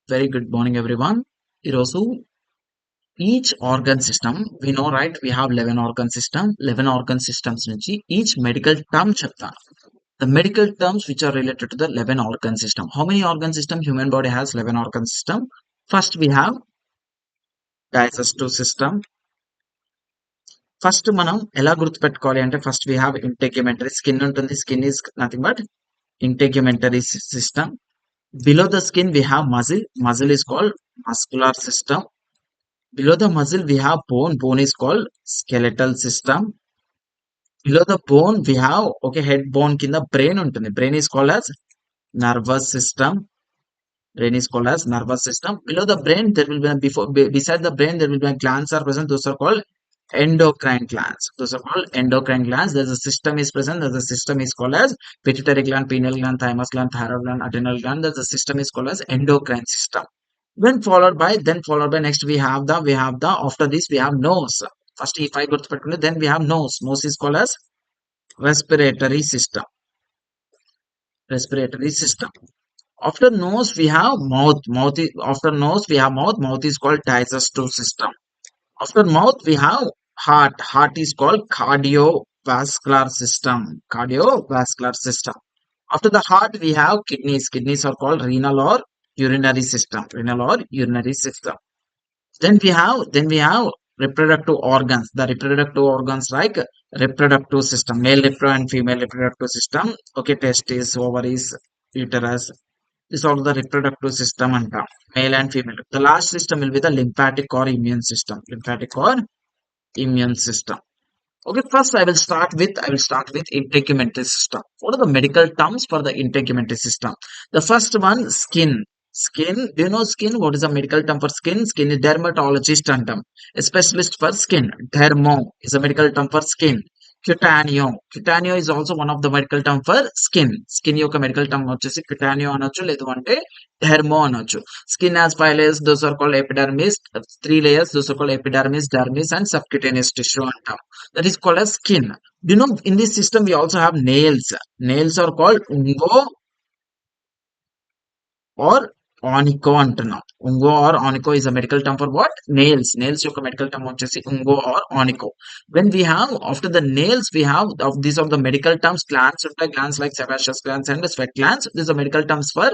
Very good morning, everyone. ఈరోజు each organ system, we know, right? We have 11 organ system. 11 organ systems నుంచి each medical term చెప్తాను. The medical terms which are related to the 11 organ system. How many organ system? Human body has 11 organ system. First we have digestive system. First మనం ఎలా గుర్తుపెట్టుకోవాలి అంటే first we have integumentary skin ఉంటుంది. Skin is nothing but integumentary system. Below the skin we have muscle. Muscle is called muscular system. Below the muscle we have bone. Bone is called skeletal system. Below the bone we have head bone కింద brain ఉంటుంది. Brain is called as nervous system. Brain is called as nervous system. Below the brain there will be beside the brain there will be glands are present. Those are called endocrine glands. Those are called endocrine glands. There's a system is present. There's a system is called as pituitary gland, pineal gland, thymus gland, thyroid gland, adrenal gland. There's a system is called as endocrine system. Then followed by next we have the after this we have nose. First if I go to then we have nose. Nose is called as respiratory system. Respiratory system. After nose we have mouth. After nose we have mouth. Mouth is called digestive system. After mouth we have heart. Heart is called cardiovascular system. Cardiovascular system. After the heart we have kidneys. Kidneys are called renal or urinary system. Renal or urinary system. Then we have reproductive organs. The reproductive organs like reproductive system, male reproductive and female reproductive system. Testes, ovaries, uterus. This is all the reproductive system and male and female. The last system will be the lymphatic or immune system. Lymphatic or immune system. First I will start with integumentary system. What are the medical terms for the integumentary system? The first one, skin. Skin, do you know skin? What is the medical term for skin? Skin is dermatologist and a specialist for skin. Dermo is a medical term for skin. Cutaneo is also one of the medical term for skin. Skin యొక్క medical term వచ్చేసి cutaneo అనొచ్చు, లేదు అంటే dermo అనొచ్చు. Skin has 5 layers. Those are called epidermis. 3 layers. Those are called epidermis, dermis and subcutaneous tissue అంటాం. That is called as skin. Do you know in this system we also have nails. Nails are called ungo or onico అంటున్నాం. Ungo or onico is a medical term for what? Nails. Nails యొక్క medical term వచ్చేసి ungo or onico. When we have after the nails we have these are the medical terms. Glands ఉంటాయి. Glands like sebaceous glands and sweat glands. These are medical terms for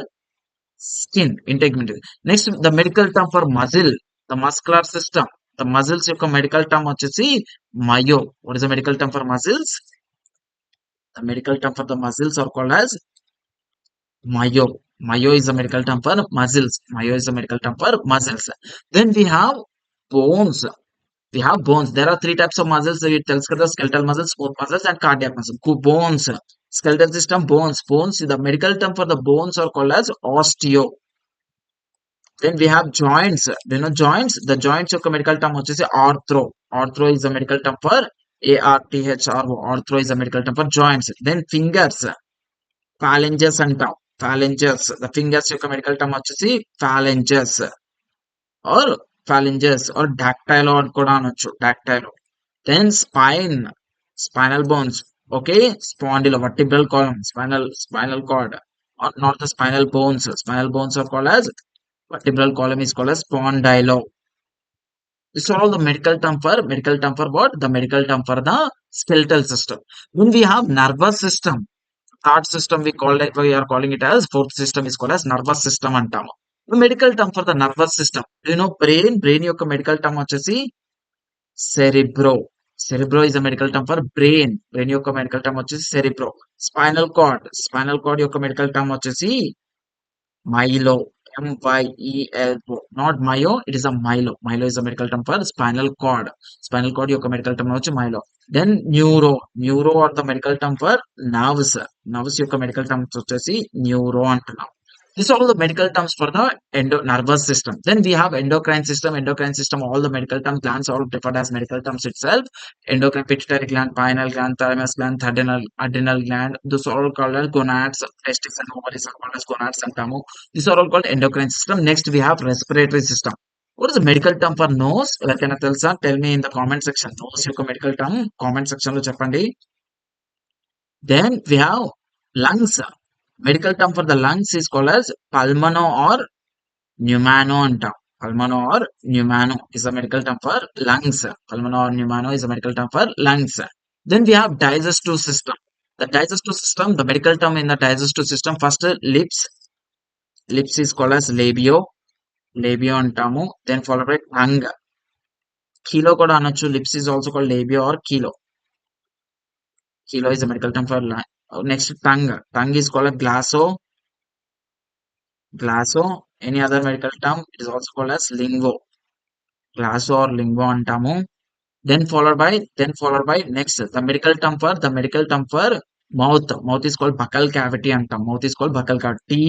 skin, integumentary. Next the medical term for muscle, the muscular system. The muscles యొక్క medical term వచ్చేసి myo. What is the medical term for muscles? The medical term for the muscles are called as myo. Myo is a medical term for muscles. Myo is a medical term for muscles. Then we have bones. We have bones. There are 3 types of muscles. It tells the skeletal muscles, smooth muscles, and cardiac muscles. Bones. Skeletal system, bones. Bones. The medical term for the bones are called as osteo. Then we have joints. Do you know joints? The joints యొక్క medical term వచ్చేసి arthro. Arthro is a medical term for ARTHRO. Arthro is a medical term for joints. Then fingers. Phalanges అంటాం. Phalanges. The fingers యొక్క medical term వచ్చేసి phalanges or dactylo అని కూడా అనొచ్చు. Dactylo. Then spine. Spinal bones. Vertebral column. Spinal cord. Or not the spinal bones. Spinal bones are called as vertebral column is called as spondylo. This is all the medical term for what? The medical term for the skeletal system. When we have nervous system, third system we are calling it as fourth system is called as nervous system అంటాము. The medical term for the nervous system. Do you know brain యొక్క medical term వచ్చేసి cerebro. Cerebro is a medical term for brain. Brain యొక్క medical term వచ్చేసి cerebro. Spinal cord యొక్క medical term వచ్చేసి myelo. MYELO. Not myo, it is a myelo. Myelo is a medical term for spinal cord. Spinal cord యొక్క medical term వచ్చి myelo. Then neuro are the medical term for nerves. Nerves యొక్క medical term వచ్చేసి neuro అంటున్నాం. These are all the medical terms for the nervous system. Then we have endocrine system. Endocrine system, all the medical terms, glands are defined as medical terms itself. Endocrine, pituitary gland, pineal gland, thymus gland, adrenal gland. Those are all called as gonads. Testes and ovaries are called as gonads and tamu. These are all called endocrine system. Next we have respiratory system. What is the medical term for nose? ఎవరికైనా తెలుసా? Tell me in the comment section. Nose యొక్క medical term comment section లో చెప్పండి. Then we have lungs. Medical term for the lungs is called as pulmono or pneumano అంటాం. Pulmono or pneumano is a medical term for lungs. Pulmono or pneumano is a medical term for lungs. Then we have digestive system. The digestive system, the medical term in the digestive system, first lips. Lips is called as labio. Labio అంటాము. Then followed by tongue. Kilo కూడా అనొచ్చు. Lips is also called labio or kilo. Kilo is a medical term for next tongue. Tongue is called a glasso. Glasso. Any other medical term, it is also called as lingo. Glasso or lingo అంటాము. Then followed by next the medical term for mouth. Mouth is called buccal cavity అంటాం. Mouth is called buccal cavity.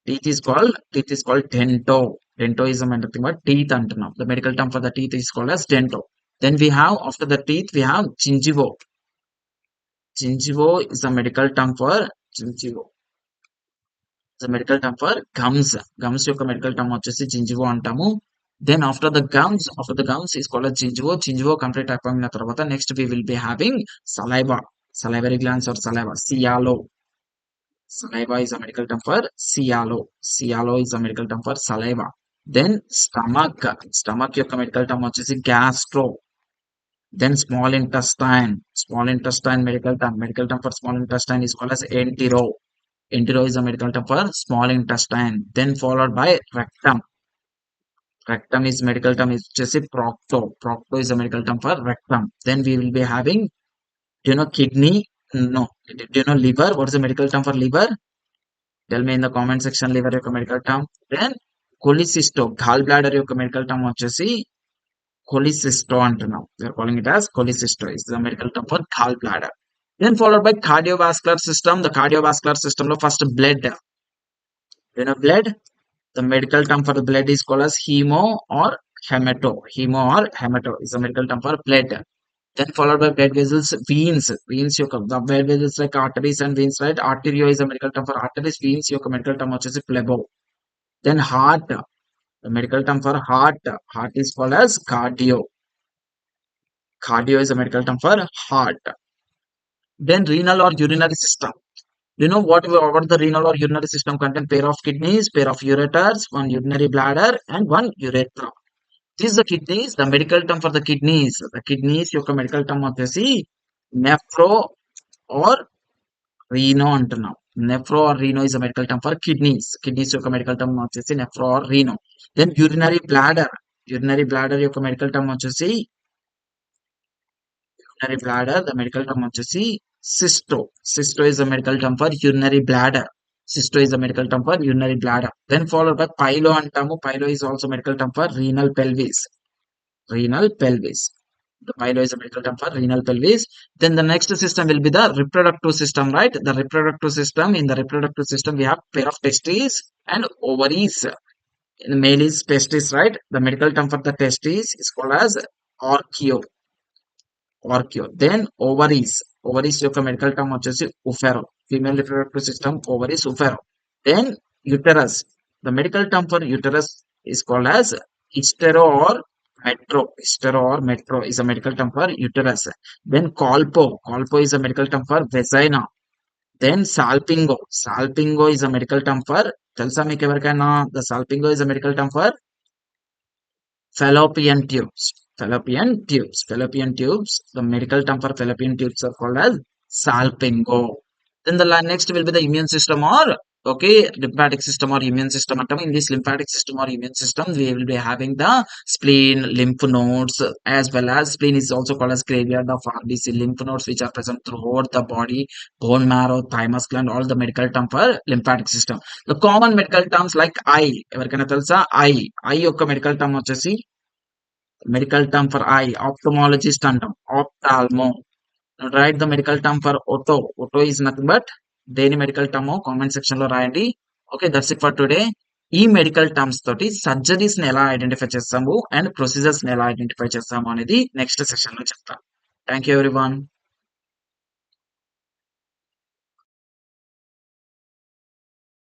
Teeth is called dento. Dento is a medical term for teeth అంటున్నాం. The medical term for the teeth is called as dento. Then we have after the teeth we have gingivo. Gingivo is a medical term for gingivo. The medical term for gums. Gums యొక్క medical term వచ్చేసి gingivo అంటాము. Then after the gums is called as gingivo. Gingivo complete అయిపోయిన తర్వాత next we will be having saliva. Salivary glands or saliva. Cialo. Saliva is a medical term for cialo. Cialo is a medical term for saliva. Then stomach. Stomach యొక్క medical term వచ్చేసి gastro. Then small intestine. Small intestine medical term. Medical term for small intestine is called as entero. Entero is a medical term for small intestine. Then followed by rectum. Rectum is medical term is just a procto. Procto is a medical term for rectum. Then we will be having, do you know kidney? No. Do you know liver? What is the medical term for liver? Tell me in the comment section liver యొక్క medical term. Then cholecysto. Gallbladder యొక్క medical term వచ్చేసి cholecysto అంటున్నాం. We are calling it as cholecysto. Is the medical term for gallbladder. Then followed by cardiovascular system. The cardiovascular system lo first blood. You know blood? The medical term for the blood is called as hemo or hemato. Hemo or hemato is the medical term for blood. Then followed by blood vessels, veins. Veins యొక్క the blood vessels like arteries and veins, right? Arterio is a medical term for arteries. Veins యొక్క medical term వచ్చేసి plebo. Then heart. The medical term for heart. Heart is called as cardio. Cardio is a medical term for heart. Then renal or urinary system. You know what the renal or urinary system contain? Pair of kidneys, pair of ureters, one urinary bladder, and one urethra. These are the kidneys. The medical term for the kidneys. The kidneys యొక్క medical term వచ్చేసి nephro or reno అంటున్నాం. Nephro or reno is a medical term for kidneys. Kidneys యొక్క medical term వచ్చేసి nephro or reno. Then urinary bladder. Urinary bladder యొక్క medical term వచ్చేసి urinary bladder. The medical term వచ్చేసి cysto. Cysto is a medical term for urinary bladder. Cysto is a medical term for urinary bladder. Then followed by pylo అంటాము. Pylo is also medical term for renal pelvis. Renal pelvis. The pylo is a medical term for renal pelvis. Then the next system will be the reproductive system, right? The reproductive system. In the reproductive system, we have pair of testes and ovaries. In the male is testis, right? The medical term for the testis is called as archeo. Archeo. Then ovaries. Ovaries యొక్క medical term వచ్చేసి ufero. Female reproductive system ovaries ufero. Then uterus. The medical term for uterus is called as hystero or metro. Hystero or metro is a medical term for uterus. Then colpo. Colpo is a medical term for vagina. Then salpingo. Salpingo is a medical term for తెలుసా మీకు ఎవరికైనా? The salpingo is a medical term for fallopian tubes. Fallopian tubes. Fallopian tubes. The medical term for fallopian tubes are called as salpingo. Then the next will be the immune system or lymphatic system or immune system. In this lymphatic system or immune system, we will be having the spleen, lymph nodes, as well as spleen is also called as graveyard of RBC. Lymph nodes which are present throughout the body, bone marrow, thymus gland, all the medical term for lymphatic system. The common medical terms like eye. ఎవరికైనా తెలుసా? eye యొక్క medical term వచ్చేసి medical term for eye ophthalmologist అంటాం. ophthalmo. Write the medical term for otto. Otto is nothing but దేని medical term comment section లో రాయండి. Okay, that's it for today. ఈ medical terms తోటి సర్జరీస్ ని ఎలా ఐడెంటిఫై చేస్తాము అండ్ ప్రొసీజర్స్ ని ఎలా ఐడెంటిఫై చేస్తాము అనేది నెక్స్ట్ సెషన్ లో చెప్తాను. Thank you everyone.